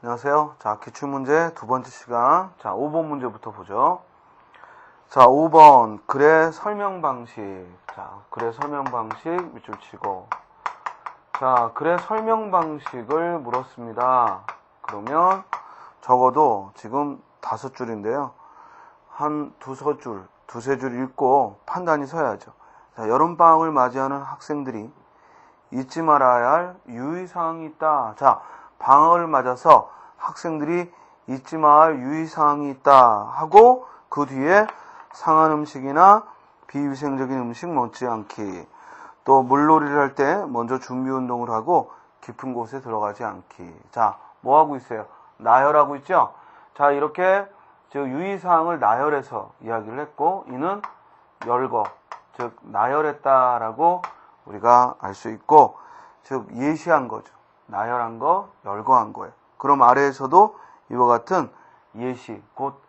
안녕하세요. 자, 기출문제 두 번째 시간. 자, 5번 문제부터 보죠. 자, 5번. 글의 설명 방식. 자, 글의 설명 방식 밑줄 치고. 자, 글의 설명 방식을 물었습니다. 그러면 적어도 지금 5줄인데요. 한 두세 줄 읽고 판단이 서야죠. 자, 여름방학을 맞이하는 학생들이 잊지 말아야 할 유의사항이 있다. 자, 방학을 맞아서 학생들이 잊지 말아야 할 유의사항이 있다 하고 그 뒤에 상한 음식이나 비위생적인 음식 먹지 않기, 또 물놀이를 할 때 먼저 준비운동을 하고 깊은 곳에 들어가지 않기. 자, 뭐 하고 있어요? 나열하고 있죠? 자, 이렇게 즉 유의사항을 나열해서 이야기를 했고, 이는 열거, 즉 나열했다라고 우리가 알 수 있고, 즉 예시한 거죠. 나열한 거, 열거한 거예요. 그럼 아래에서도 이와 같은 예시, 곧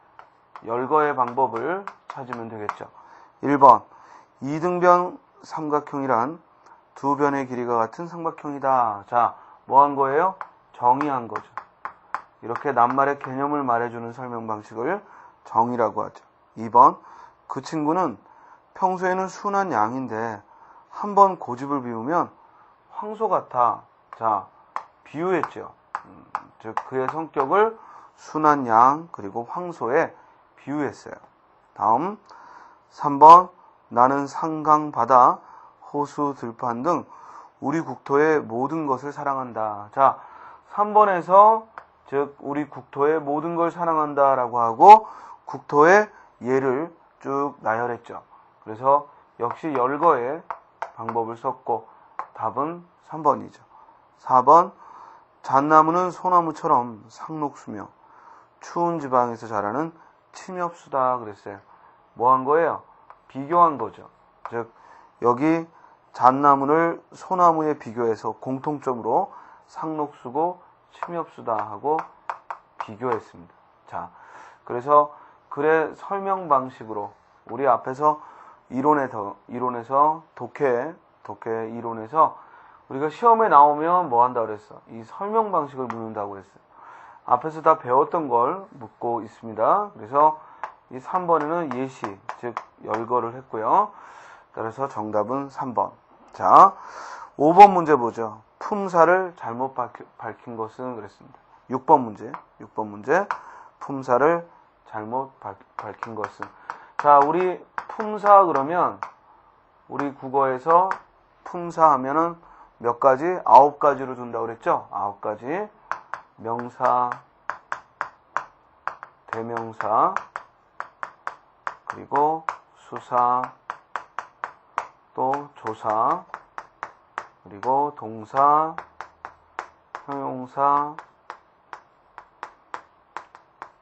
열거의 방법을 찾으면 되겠죠. 1번, 이등변 삼각형이란 두 변의 길이가 같은 삼각형이다. 자, 뭐 한 거예요? 정의한 거죠. 이렇게 낱말의 개념을 말해주는 설명 방식을 정의라고 하죠. 2번, 그 친구는 평소에는 순한 양인데 한 번 고집을 피우면 황소 같아. 자, 비유했죠. 즉 그의 성격을 순한 양 그리고 황소에 비유했어요. 다음 3번, 나는 산강, 바다, 호수, 들판 등 우리 국토의 모든 것을 사랑한다. 자, 3번에서 즉 우리 국토의 모든 걸 사랑한다라고 하고 국토의 예를 쭉 나열했죠. 그래서 역시 열거의 방법을 썼고 답은 3번이죠. 4번, 잣나무는 소나무처럼 상록수며 추운 지방에서 자라는 침엽수다 그랬어요. 뭐 한 거예요? 비교한 거죠. 즉 여기 잣나무를 소나무에 비교해서 공통점으로 상록수고 침엽수다 하고 비교했습니다. 자, 그래서 글의 설명 방식으로 우리 앞에서 이론에서 독해 이론에서 우리가 시험에 나오면 뭐 한다고 그랬어? 이 설명 방식을 묻는다고 했어요. 앞에서 다 배웠던 걸 묻고 있습니다. 그래서 이 3번에는 예시, 즉 열거를 했고요. 따라서 정답은 3번. 자, 5번 문제 보죠. 품사를 잘못 밝힌 것은 그랬습니다. 6번 문제. 품사를 잘못 밝힌 것은. 자, 우리 품사 그러면 우리 국어에서 품사 하면은 몇 가지? 9가지로 준다고 그랬죠? 9가지. 명사, 대명사, 그리고 수사, 또 조사, 그리고 동사, 형용사,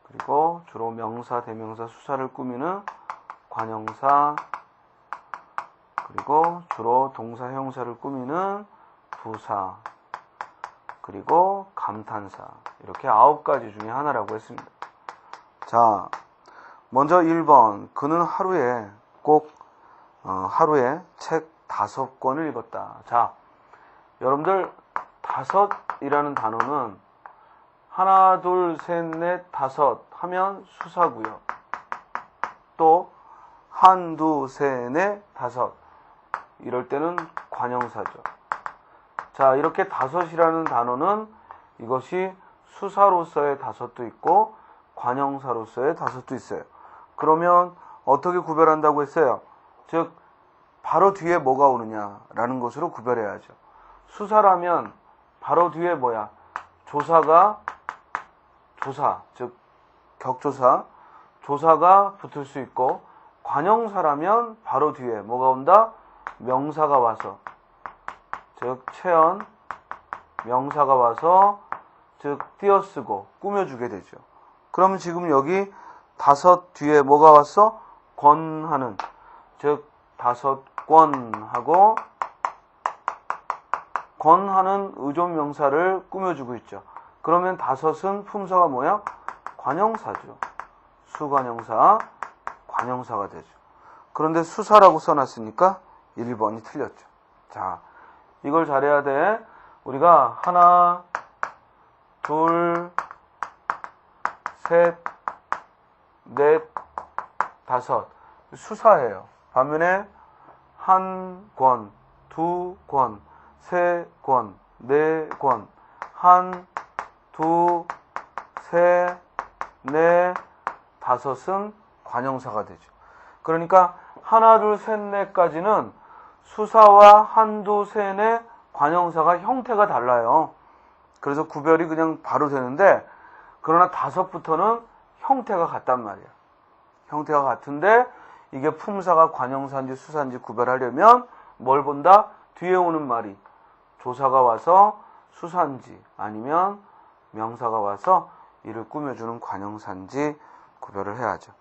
그리고 주로 명사, 대명사, 수사를 꾸미는 관형사, 그리고 주로 동사, 형용사를 꾸미는 부사, 그리고 감탄사. 이렇게 9가지 중에 하나라고 했습니다. 자, 먼저 1번. 그는 하루에 책 5권을 읽었다. 자, 여러분들 5이라는 단어는 하나, 둘, 셋, 넷, 5 하면 수사고요. 또 한두, 셋, 넷, 5 이럴 때는 관형사죠. 자, 이렇게 5이라는 단어는 이것이 수사로서의 5도 있고 관형사로서의 5도 있어요. 그러면 어떻게 구별한다고 했어요? 즉 바로 뒤에 뭐가 오느냐라는 것으로 구별해야죠. 수사라면 바로 뒤에 뭐야? 조사가 조사, 즉 격조사, 조사가 붙을 수 있고, 관형사라면 바로 뒤에 뭐가 온다? 명사가 와서, 즉 체언, 명사가 와서 즉 띄어쓰고 꾸며주게 되죠. 그러면 지금 여기 5 뒤에 뭐가 왔어? 권하는, 즉 5권하고 권하는 의존명사를 꾸며주고 있죠. 그러면 5은 품사가 뭐야? 관형사죠. 수관형사, 관형사가 되죠. 그런데 수사라고 써놨으니까 1번이 틀렸죠. 자, 이걸 잘해야 돼. 우리가 하나, 둘, 셋, 넷, 다섯. 수사예요. 반면에 한 권, 두 권, 세 권, 네 권, 한, 두, 세, 네, 다섯은 관형사가 되죠. 그러니까 하나, 둘, 셋, 넷까지는 수사와 한두, 세, 넷 관형사가 형태가 달라요. 그래서 구별이 그냥 바로 되는데, 그러나 다섯부터는 형태가 같단 말이야. 형태가 같은데 이게 품사가 관형사인지 수사인지 구별하려면 뭘 본다? 뒤에 오는 말이 조사가 와서 수사인지 아니면 명사가 와서 이를 꾸며주는 관형사인지 구별을 해야죠.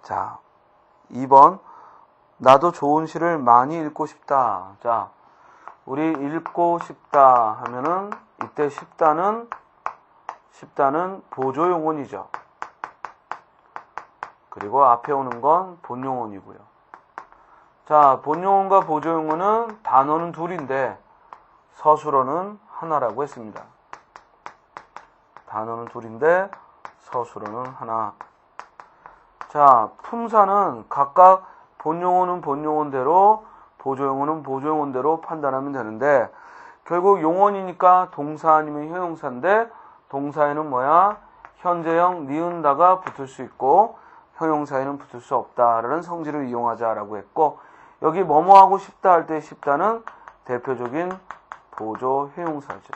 자, 2번. 나도 좋은 시를 많이 읽고 싶다. 자, 우리 읽고 싶다 하면은 이때 싶다는 보조용언이죠. 그리고 앞에 오는 건 본용언이고요. 자, 본용언과 보조용언은 단어는 둘인데 서술어는 하나라고 했습니다. 단어는 둘인데 서술어는 하나. 자, 품사는 각각 본용어는 본용어대로, 보조용어는 보조용어대로 판단하면 되는데 결국 용언이니까 동사 아니면 형용사인데 동사에는 뭐야? 현재형 니은다가 붙을 수 있고 형용사에는 붙을 수 없다라는 성질을 이용하자라고 했고 여기 뭐뭐 하고 싶다 할 때 싶다는 대표적인 보조 형용사죠.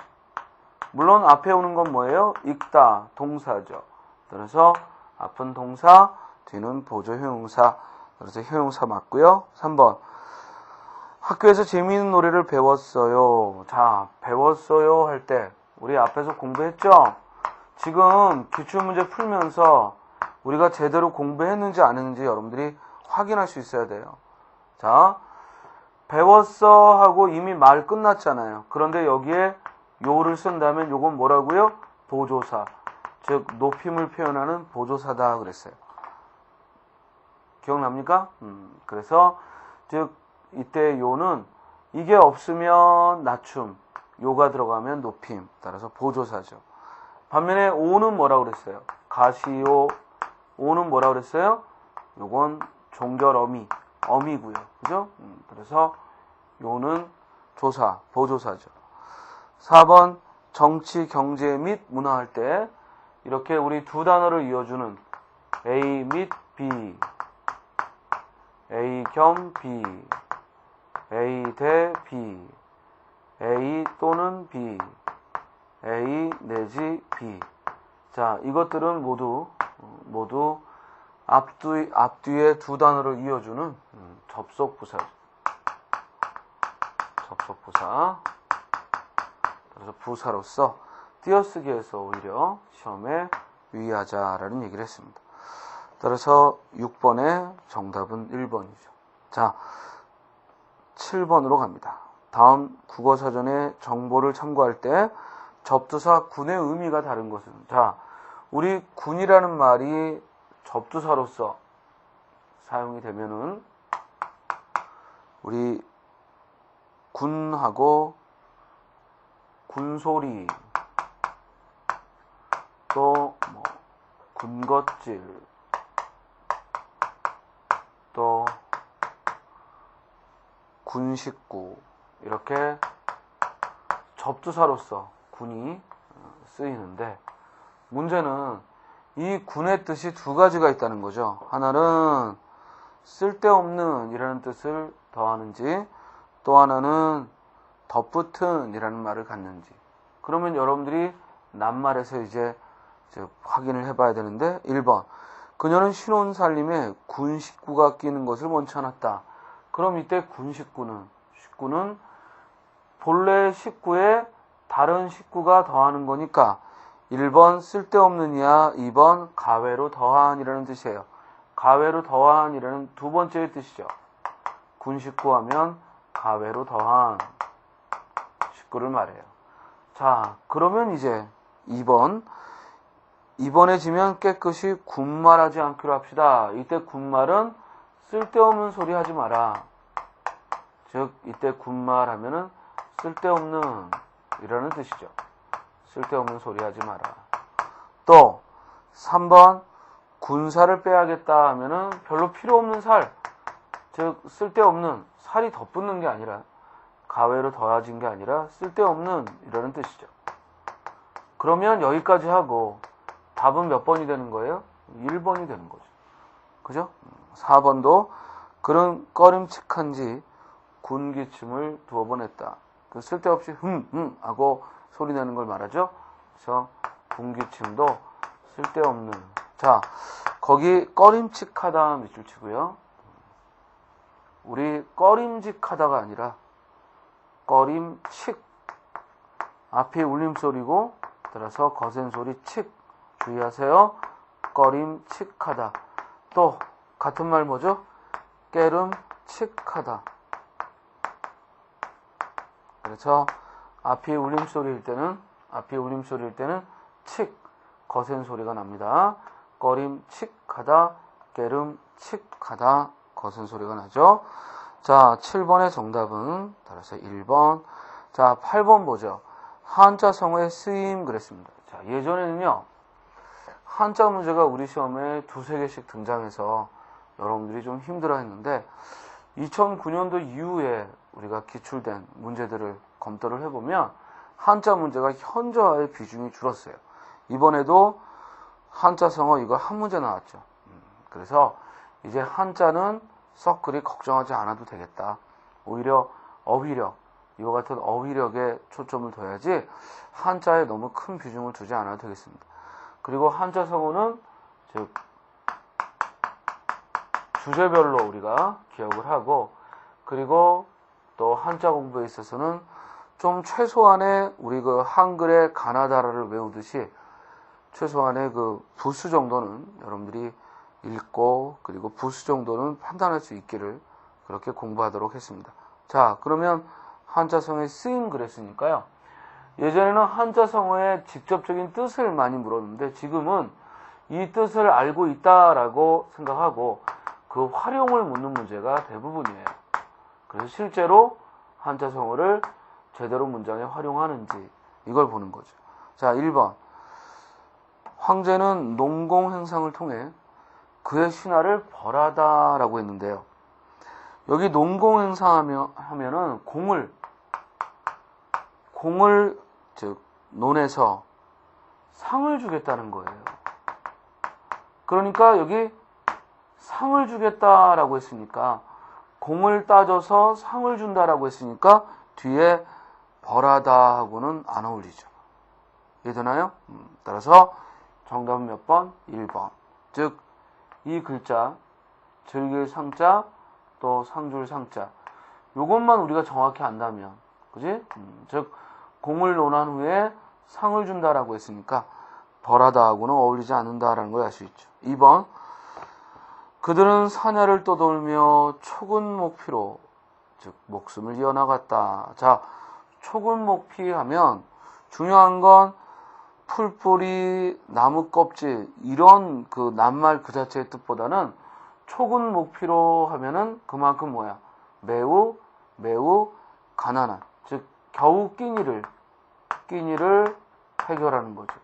물론 앞에 오는 건 뭐예요? 읽다, 동사죠. 그래서 앞은 동사, 뒤는 보조 형용사. 그래서 형용사 맞고요. 3번. 학교에서 재미있는 노래를 배웠어요. 자, 배웠어요 할 때 우리 앞에서 공부했죠? 지금 기출문제 풀면서 우리가 제대로 공부했는지 안 했는지 여러분들이 확인할 수 있어야 돼요. 자, 배웠어 하고 이미 말 끝났잖아요. 그런데 여기에 요를 쓴다면 요건 뭐라고요? 보조사. 즉 높임을 표현하는 보조사다 그랬어요. 기억납니까? 그래서 즉 이때 요는 이게 없으면 낮춤, 요가 들어가면 높임. 따라서 보조사죠. 반면에 오는 뭐라고 그랬어요? 가시오. 오는 뭐라고 그랬어요? 요건 종결 어미고요. 그죠? 그래서 요는 조사, 보조사죠. 4번 정치, 경제 및 문화 할 때 이렇게 우리 두 단어를 이어주는 A 및 B, A 겸 B, A 대 B, A 또는 B, A 내지 B. 자, 이것들은 모두 앞뒤에 두 단어를 이어주는 접속부사죠. 접속부사. 그래서 부사로서 띄어쓰기에서 오히려 시험에 유의하자라는 얘기를 했습니다. 따라서 6번의 정답은 1번이죠. 자, 7번으로 갑니다. 다음 국어사전의 정보를 참고할 때 접두사 군의 의미가 다른 것은, 자, 우리 군이라는 말이 접두사로서 사용이 되면은 우리 군하고 군소리 또 뭐 군것질 또 군식구 이렇게 접두사로서 군이 쓰이는데 문제는 이 군의 뜻이 두 가지가 있다는 거죠. 하나는 쓸데없는 이라는 뜻을 더하는지 또 하나는 덧붙은 이라는 말을 갖는지. 그러면 여러분들이 낱말에서 이제 확인을 해봐야 되는데 1번 그녀는 신혼살림에 군 식구가 끼는 것을 원치 않았다. 그럼 이때 군 식구는 본래 식구에 다른 식구가 더하는 거니까 1번 쓸데없는 이야 2번 가외로 더한 이라는 뜻이에요. 가외로 더한 이라는 두 번째의 뜻이죠. 군 식구 하면 가외로 더한 식구를 말해요. 자, 그러면 이제 2번에 지면 깨끗이 군말하지 않기로 합시다. 이때 군말은 쓸데없는 소리 하지 마라. 즉 이때 군말 하면은 쓸데없는 이라는 뜻이죠. 쓸데없는 소리 하지 마라. 또 3번 군살을 빼야겠다 하면은 별로 필요 없는 살, 즉 쓸데없는 살이 덧붙는 게 아니라 가외로 더해진 게 아니라 쓸데없는 이라는 뜻이죠. 그러면 여기까지 하고 답은 몇 번이 되는 거예요? 1번이 되는 거죠. 그죠? 4번도 그런 꺼림칙한지 군기침을 두어 번 했다. 그 쓸데없이 하고 소리 내는 걸 말하죠. 그래서 군기침도 쓸데없는. 자, 거기 꺼림칙하다 밑줄 치고요. 우리 꺼림직하다가 아니라 꺼림칙. 앞이 울림소리고 따라서 거센 소리 칙. 주의하세요. 꺼림칙하다. 또 같은 말 뭐죠? 깨름칙하다. 그래서 앞이 울림소리일 때는 칙, 거센 소리가 납니다. 꺼림칙하다, 깨름칙하다, 거센 소리가 나죠. 자, 7번의 정답은 따라서 1번. 자, 8번 보죠. 한자성어의 쓰임 그랬습니다. 자, 예전에는요, 한자 문제가 우리 시험에 두세 개씩 등장해서 여러분들이 좀 힘들어 했는데 2009년도 이후에 우리가 기출된 문제들을 검토를 해보면 한자 문제가 현저하게 비중이 줄었어요. 이번에도 한자성어 이거 한 문제 나왔죠. 그래서 이제 한자는 썩 그리 걱정하지 않아도 되겠다. 오히려 어휘력, 이와 같은 어휘력에 초점을 둬야지 한자에 너무 큰 비중을 두지 않아도 되겠습니다. 그리고 한자성어는 즉 주제별로 우리가 기억을 하고, 그리고 또 한자 공부에 있어서는 좀 최소한의 우리 그 한글의 가나다라를 외우듯이 최소한의 그 부수 정도는 여러분들이 읽고, 그리고 부수 정도는 판단할 수 있기를 그렇게 공부하도록 했습니다. 자, 그러면 한자성어의 쓰임 그랬으니까요. 예전에는 한자성어의 직접적인 뜻을 많이 물었는데 지금은 이 뜻을 알고 있다라고 생각하고 그 활용을 묻는 문제가 대부분이에요. 그래서 실제로 한자성어를 제대로 문장에 활용하는지 이걸 보는 거죠. 자, 1번. 황제는 농공행상을 통해 그의 신하를 벌하다라고 했는데요. 여기 농공행상 하면은 공을 즉 논에서 상을 주겠다는 거예요. 그러니까 여기 상을 주겠다라고 했으니까, 공을 따져서 상을 준다라고 했으니까 뒤에 벌하다 하고는 안 어울리죠. 이해되나요? 따라서 정답은 몇 번? 1번. 즉 이 글자 즐길 상자 또 상줄 상자, 요것만 우리가 정확히 안다면, 그지? 즉 공을 논한 후에 상을 준다라고 했으니까 벌하다 하고는 어울리지 않는다라는 걸 알 수 있죠. 2번. 그들은 사냐를 떠돌며 초근목피로, 즉 목숨을 이어나갔다. 자, 초근목피 하면 중요한 건 풀뿌리, 나무 껍질 이런 그 낱말 그 자체의 뜻보다는 초근목피로 하면은 그만큼 뭐야? 매우 가난한, 즉 겨우 끼니를 해결하는 거죠.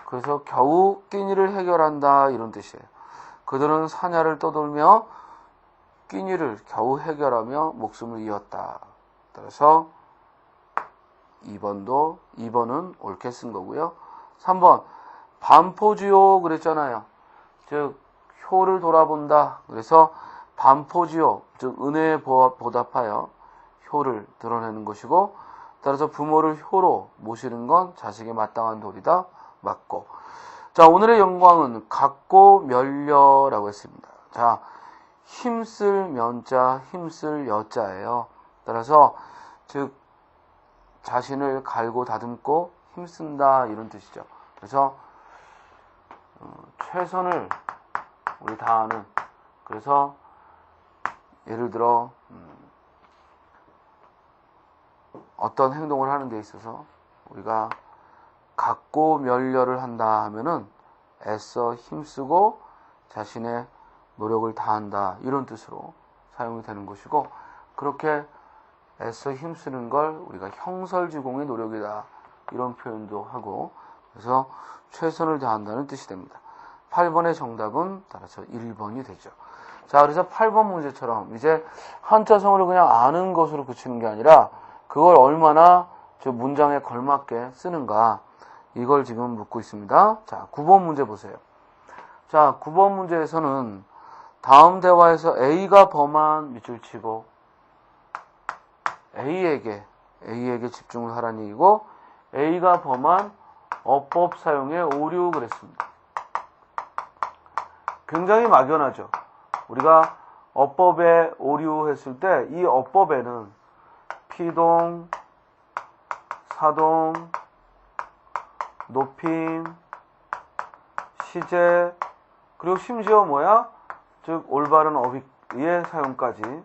그래서 겨우 끼니를 해결한다 이런 뜻이에요. 그들은 사냐를 떠돌며 끼니를 겨우 해결하며 목숨을 이었다. 따라서 2번은 옳게 쓴 거고요. 3번. 반포지요 그랬잖아요. 즉 효를 돌아본다. 그래서 반포지요, 즉 은혜에 보답하여 효를 드러내는 것이고, 따라서 부모를 효로 모시는 건 자식의 마땅한 도리다. 맞고. 자, 오늘의 영광은 갖고 멸려라고 했습니다. 자, 힘쓸 면자, 힘쓸 여자예요. 따라서 즉 자신을 갈고 다듬고 힘쓴다 이런 뜻이죠. 그래서 최선을 우리 다하는, 그래서 예를 들어 어떤 행동을 하는 데 있어서 우리가 갖고 멸려를 한다 하면은 애써 힘쓰고 자신의 노력을 다한다 이런 뜻으로 사용이 되는 것이고, 그렇게 애써 힘쓰는 걸 우리가 형설지공의 노력이다 이런 표현도 하고, 그래서 최선을 다한다는 뜻이 됩니다. 8번의 정답은 따라서 1번이 되죠. 자, 그래서 8번 문제처럼 이제 한자성어를 그냥 아는 것으로 그치는 게 아니라 그걸 얼마나 저 문장에 걸맞게 쓰는가, 이걸 지금 묻고 있습니다. 자, 9번 문제 보세요. 자, 9번 문제에서는 다음 대화에서 A가 범한 밑줄 치고 A에게 집중을 하라는 얘기고, A가 범한 어법 사용의 오류 그랬습니다. 굉장히 막연하죠. 우리가 어법에 오류했을 때 이 어법에는 피동, 사동, 높임, 시제, 그리고 심지어 뭐야? 즉 올바른 어휘의 사용까지,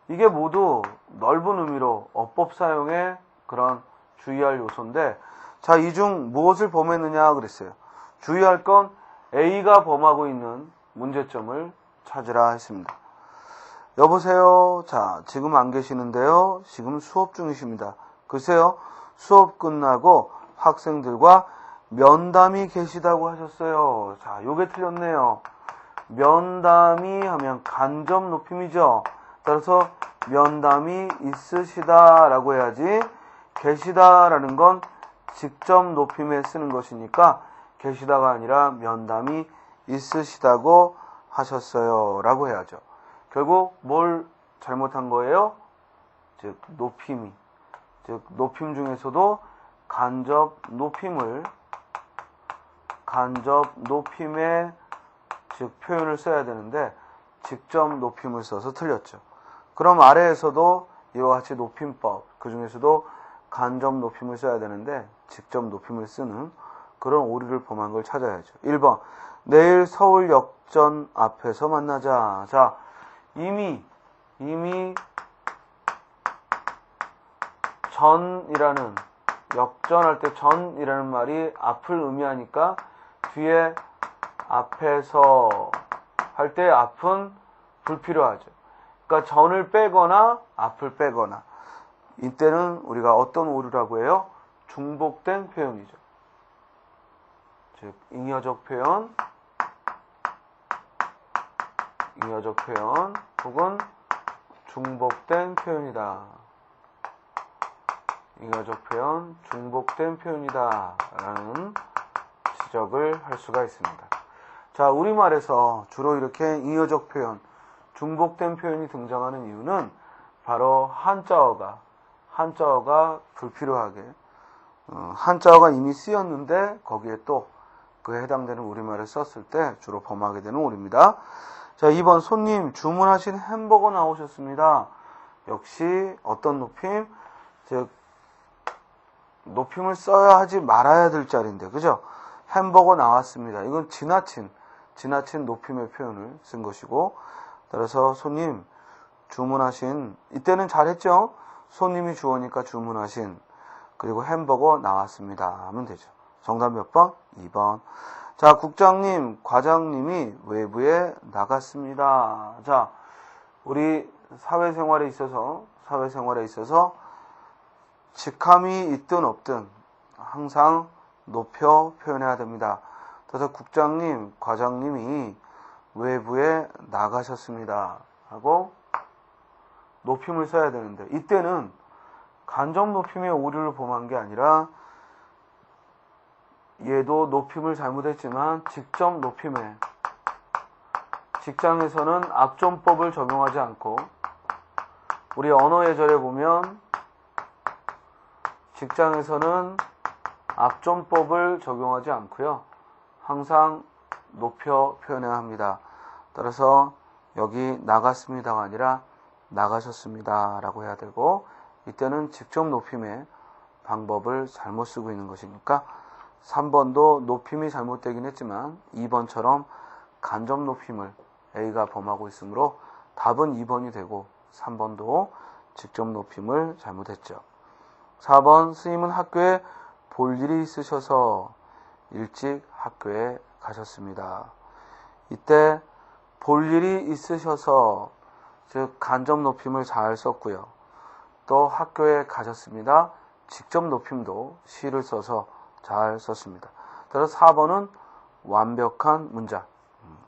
이게 모두 넓은 의미로 어법 사용의 그런 주의할 요소인데, 자, 이 중 무엇을 범했느냐 그랬어요. 주의할 건 A가 범하고 있는 문제점을 찾으라 했습니다. 여보세요. 자, 지금 안 계시는데요. 지금 수업 중이십니다. 글쎄요, 수업 끝나고 학생들과 면담이 계시다고 하셨어요. 자, 요게 틀렸네요. 면담이 하면 간접 높임이죠. 따라서 면담이 있으시다라고 해야지, 계시다라는 건 직접 높임에 쓰는 것이니까 계시다가 아니라 면담이 있으시다고 하셨어요 라고 해야죠. 결국 뭘 잘못한 거예요? 즉 높임이, 즉 높임 중에서도 간접 높임의 즉 표현을 써야 되는데 직접 높임을 써서 틀렸죠. 그럼 아래에서도 이와 같이 높임법, 그 중에서도 간접 높임을 써야 되는데 직접 높임을 쓰는 그런 오류를 범한 걸 찾아야죠. 1번, 내일 서울역전 앞에서 만나자. 자, 이미 전이라는, 역전할 때 전이라는 말이 앞을 의미하니까 뒤에 앞에서 할 때 앞은 불필요하죠. 그러니까 전을 빼거나 앞을 빼거나, 이때는 우리가 어떤 오류라고 해요? 중복된 표현이죠. 즉 잉여적 표현 혹은 중복된 표현이다. 잉여적 표현, 중복된 표현이다 라는 지적을 할 수가 있습니다. 자, 우리말에서 주로 이렇게 잉여적 표현, 중복된 표현이 등장하는 이유는 바로 한자어가 불필요하게, 한자어가 이미 쓰였는데 거기에 또 그에 해당되는 우리말을 썼을 때 주로 범하게 되는 오류입니다. 자, 2번, 손님 주문하신 햄버거 나오셨습니다. 역시 어떤 높임? 즉 높임을 써야 하지 말아야 될 자리인데, 그죠? 햄버거 나왔습니다. 이건 지나친 높임의 표현을 쓴 것이고, 따라서 손님 주문하신, 이때는 잘했죠? 손님이 주어니까 주문하신, 그리고 햄버거 나왔습니다 하면 되죠. 정답 몇 번? 2번. 자, 국장님, 과장님이 외부에 나갔습니다. 자, 우리 사회생활에 있어서 직함이 있든 없든 항상 높여 표현해야 됩니다. 그래서 국장님, 과장님이 외부에 나가셨습니다 하고 높임을 써야 되는데, 이때는 간접 높임의 오류를 범한 게 아니라 얘도 높임을 잘못했지만 직접 높임에, 직장에서는 압존법을 적용하지 않고, 우리 언어 예절에 보면 직장에서는 압존법을 적용하지 않고요, 항상 높여 표현해야 합니다. 따라서 여기 나갔습니다가 아니라 나가셨습니다 라고 해야 되고, 이때는 직접 높임의 방법을 잘못 쓰고 있는 것이니까 3번도 높임이 잘못되긴 했지만 2번처럼 간접 높임을 A가 범하고 있으므로 답은 2번이 되고, 3번도 직접 높임을 잘못했죠. 4번, 스님은 학교에 볼 일이 있으셔서 일찍 학교에 가셨습니다. 이때 볼 일이 있으셔서, 즉 간접 높임을 잘 썼고요. 또 학교에 가셨습니다. 직접 높임도 시를 써서 잘 썼습니다. 따라서 4번은 완벽한 문장,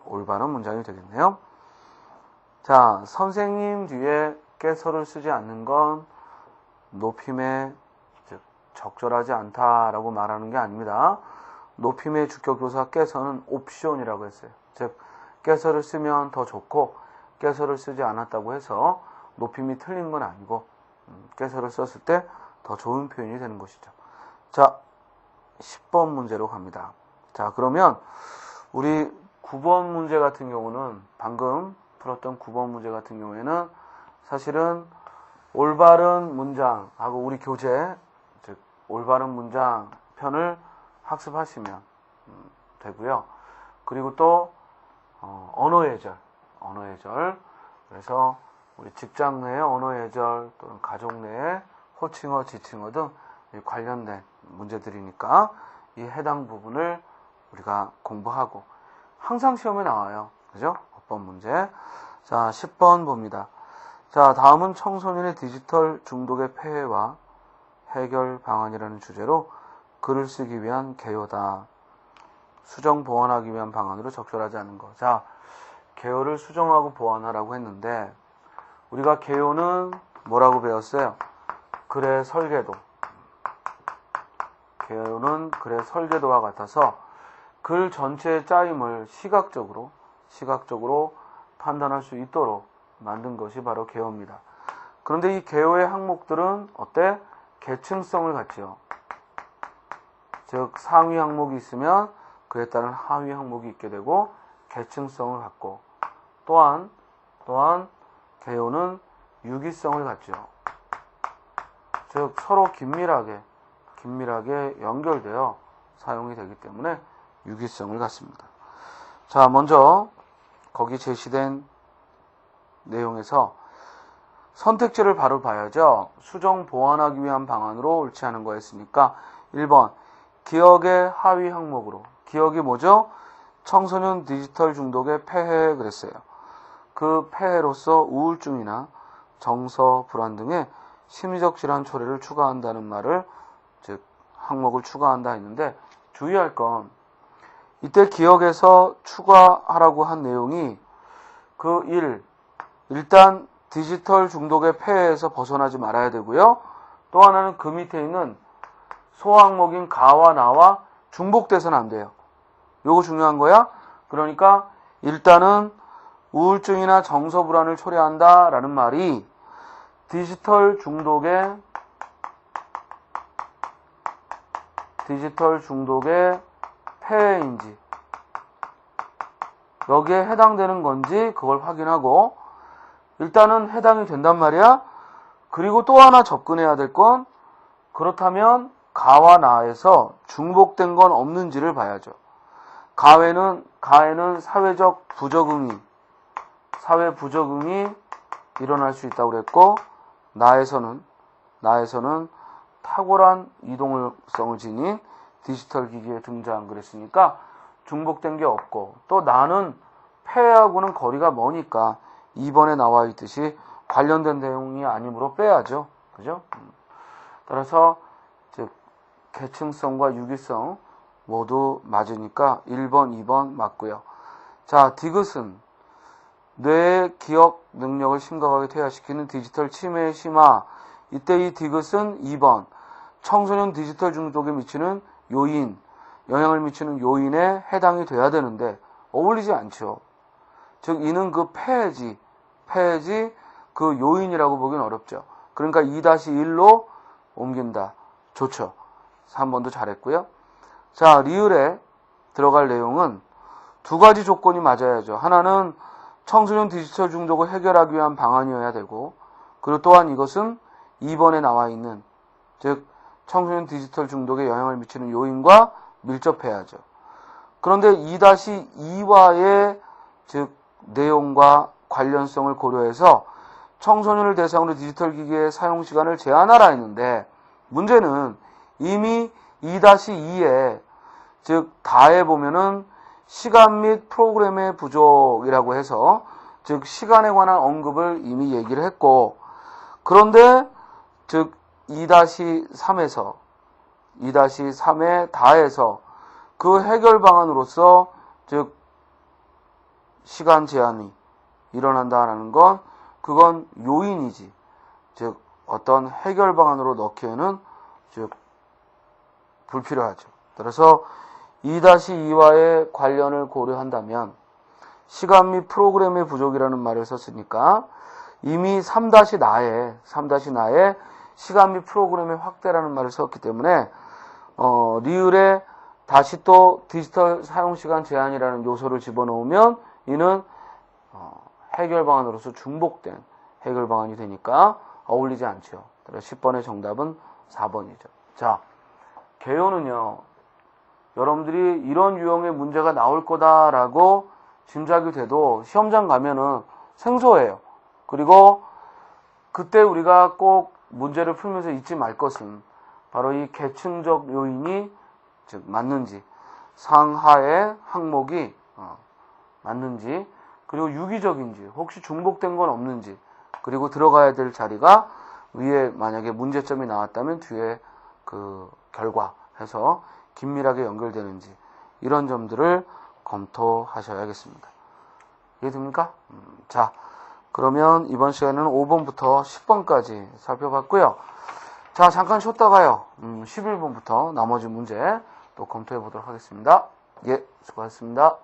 올바른 문장이 되겠네요. 자, 선생님 뒤에 깨서를 쓰지 않는 건 높임에 즉 적절하지 않다라고 말하는 게 아닙니다. 높임의 주격조사 깨서는 옵션이라고 했어요. 즉 깨서를 쓰면 더 좋고 깨서를 쓰지 않았다고 해서 높임이 틀린 건 아니고 깨서를 썼을 때 더 좋은 표현이 되는 것이죠. 자, 10번 문제로 갑니다. 자, 그러면 우리 9번 문제 같은 경우는 방금 풀었던 9번 문제 같은 경우에는 사실은 올바른 문장하고 우리 교재, 즉 올바른 문장 편을 학습하시면 되고요. 그리고 또 언어의 절. 그래서 우리 직장 내의 언어의 절 또는 가족 내의 호칭어, 지칭어 등 관련된 문제들이니까 이 해당 부분을 우리가 공부하고 항상 시험에 나와요. 그죠? 어법 문제. 자, 10번 봅니다. 자, 다음은 청소년의 디지털 중독의 폐해와 해결 방안이라는 주제로 글을 쓰기 위한 개요다. 수정 보완하기 위한 방안으로 적절하지 않은 것. 자, 개요를 수정하고 보완하라고 했는데 우리가 개요는 뭐라고 배웠어요? 글의 설계도. 개요는 글의 설계도와 같아서 글 전체의 짜임을 시각적으로 판단할 수 있도록 만든 것이 바로 개요입니다. 그런데 이 개요의 항목들은 어때? 계층성을 갖지요. 즉 상위 항목이 있으면 그에 따른 하위 항목이 있게 되고 계층성을 갖고 또한 개요는 유기성을 갖죠. 즉 서로 긴밀하게 연결되어 사용이 되기 때문에 유기성을 갖습니다. 자, 먼저 거기 제시된 내용에서 선택지를 바로 봐야죠. 수정 보완하기 위한 방안으로 옳지 않은 거였으니까 1번 기억의 하위 항목으로. 기억이 뭐죠? 청소년 디지털 중독의 폐해 그랬어요. 그 폐해로서 우울증이나 정서 불안 등의 심리적 질환 초래를 추가한다는 말을, 즉 항목을 추가한다 했는데 주의할 건 이때 기억에서 추가하라고 한 내용이 그 일단 디지털 중독의 폐해에서 벗어나지 말아야 되고요. 또 하나는 그 밑에 있는 소항목인 가와 나와 중복돼서는 안 돼요. 요거 중요한 거야. 그러니까 일단은 우울증이나 정서 불안을 초래한다 라는 말이 디지털 중독의 폐해인지 여기에 해당되는 건지 그걸 확인하고 일단은 해당이 된단 말이야. 그리고 또 하나 접근해야 될 건 그렇다면 가와 나에서 중복된 건 없는지를 봐야죠. 가에는 사회적 부적응이 일어날 수 있다고 그랬고 나에서는 탁월한 이동성을 지닌 디지털 기기의 등장 그랬으니까 중복된 게 없고 또 나는 폐해하고는 거리가 머니까 2번에 나와 있듯이 관련된 내용이 아니므로 빼야죠. 그죠? 따라서 즉 계층성과 유기성 모두 맞으니까 1번, 2번 맞고요. 자, 디귿은 뇌의 기억 능력을 심각하게 퇴화시키는 디지털 치매의 심화. 이때 이 디귿은 2번 청소년 디지털 중독에 미치는 영향을 미치는 요인에 해당이 돼야 되는데 어울리지 않죠. 즉 이는 그 폐해지 그 요인이라고 보기는 어렵죠. 그러니까 2-1로 옮긴다. 좋죠. 3번도 잘했고요. 자, 리을에 들어갈 내용은 두 가지 조건이 맞아야죠. 하나는 청소년 디지털 중독을 해결하기 위한 방안이어야 되고 그리고 또한 이것은 2번에 나와 있는 즉 청소년 디지털 중독에 영향을 미치는 요인과 밀접해야죠. 그런데 2-2와의 즉 내용과 관련성을 고려해서 청소년을 대상으로 디지털 기기의 사용 시간을 제한하라 했는데 문제는 이미 2-2에 즉 다에 보면은 시간 및 프로그램의 부족이라고 해서 즉 시간에 관한 언급을 이미 얘기를 했고 그런데 즉 2-3에서 2-3에 다해서 그 해결 방안으로서 즉 시간 제한이 일어난다라는 건 그건 요인이지. 즉 어떤 해결 방안으로 넣기에는 즉 불필요하죠. 따라서 2-2와의 관련을 고려한다면 시간 및 프로그램의 부족이라는 말을 썼으니까 이미 3-나에 시간 및 프로그램의 확대라는 말을 썼기 때문에 리을에 다시 또 디지털 사용시간 제한이라는 요소를 집어넣으면 이는 해결 방안으로서 중복된 해결 방안이 되니까 어울리지 않죠. 그래서 10번의 정답은 4번이죠. 자, 개요는요. 여러분들이 이런 유형의 문제가 나올 거다라고 짐작이 돼도 시험장 가면은 생소해요. 그리고 그때 우리가 꼭 문제를 풀면서 잊지 말 것은 바로 이 계층적 요인이 즉 맞는지, 상하의 항목이 맞는지, 그리고 유기적인지, 혹시 중복된 건 없는지, 그리고 들어가야 될 자리가 위에 만약에 문제점이 나왔다면 뒤에 그 결과 해서 긴밀하게 연결되는지 이런 점들을 검토하셔야겠습니다. 이해됩니까? 자, 그러면 이번 시간에는 5번부터 10번까지 살펴봤고요. 자, 잠깐 쉬었다가요. 11번부터 나머지 문제 또 검토해 보도록 하겠습니다. 예, 수고하셨습니다.